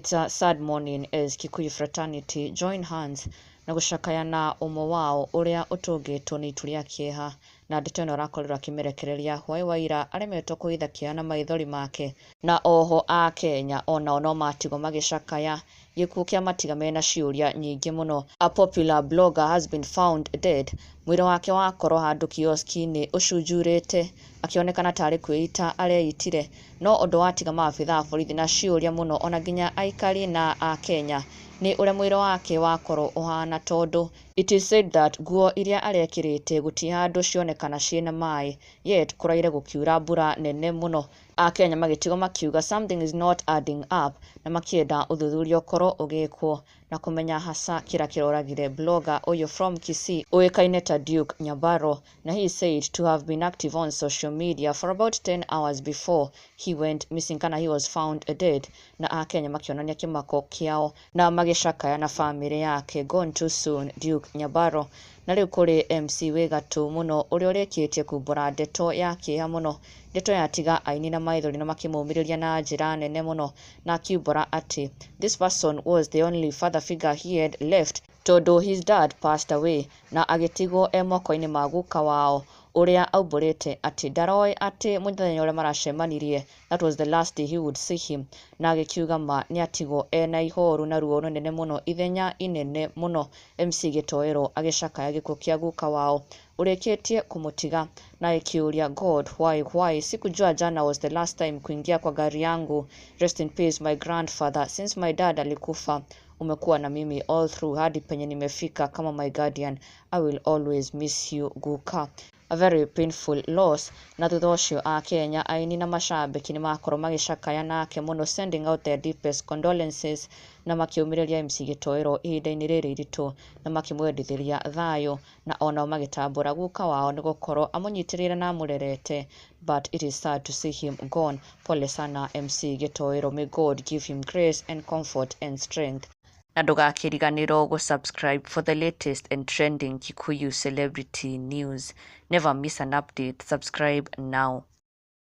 It's a sad morning as Kikuyu fraternity join hands na gucakayana ũmwe wao ũrĩa ũtũngĩtwo nĩ itu rĩa kĩeha na ndeto ĩno rakorirwo akĩmerekereria hwaĩ wa ira aremetwo kũithakia na maithori make na oho Akenya onao no matigwo magĩcakaya gĩkuũ kĩa matiga mena ciũria nyingĩ mũno. A popular blogger has been found dead. Mwĩrĩ wake wakorwo handũ kioski-inĩ ũcunjurĩte akĩonekana tarĩ kwĩita areitire, no ũndũ watiga maabithaa a borithi na ciũria mũno ona nginya aikari na Akenya nĩ ũrĩa mwĩrĩ wake wakorwo ũhana, tondũ it is said that nguo iria arekĩrĩte gũtirĩ handũ cionekana ciĩna maĩ, yet kũraire gũkiura mbura nene mũno. Akenya magĩtigwo makiuga something is not adding up na makĩenda ũthuthuria ũkorwo ũgĩkwo na kũmenya hasa kĩrĩa kĩroragire blogger ũyũ from Kisii ũĩkaine ta Duke Nyabaro, na he is said to have been active on social media for about 10 hours before he went missing kana he was found dead, na Akenya makĩonania kĩmako kĩao na magĩcakaya na family yake. Gone too soon Duke Nyabaro. Na rĩu kũrĩ MC wĩ gatũ mũno ũrĩa ũrĩkĩtie kumbũra ndeto ya kĩeha mũno, ndeto yatiga Aini na maithori na makĩmũmĩrĩria na njĩra nene mũno na akiumbũra atĩ this person was the only father figure he had left, tondũ his dad passed away na agĩtigwo moko-inĩ ma guka wao ũrĩa aumbũrĩte atĩ ndaroĩ atĩ mũthenya ũrĩa maracemanirie that was the last day he would see him, na agĩkiuga ma nĩ atigwo ena ihoru na ruo rũnene mũno, ithenya inene mũno. MC gĩtoero agĩcakaya gĩkuũ kĩa guka wao ũrĩkĩtie kũmũtiga na ikiuria God why sikujua jana was the last time kuingia kwa gari yangu, rest in peace my grandfather, since my dad alikufa umekuwa na mimi all through hadi penye nimefika kama my guardian, I will always miss you Guka. A very painful loss. Na thutha ũcio Akenya, Aini na macambĩki nĩ makorwo magĩcakaya nake mũno, sending out their deepest condolences na makĩũmĩrĩria MC gĩtoero ihinda-inĩ rĩrĩ iritũ na makĩmwendithĩria thayũ, na onao magĩtambũra guka wao nĩ gũkorwo amũnyitĩrĩire na amũrerete, but it is sad to see him gone. Pole sana MC gĩtoero, may God give him grace and comfort and strength. Na ndũgakĩriganĩrwo gũsubscribe for the latest and trending Kikuyu celebrity news. Never miss an update. Subscribe now.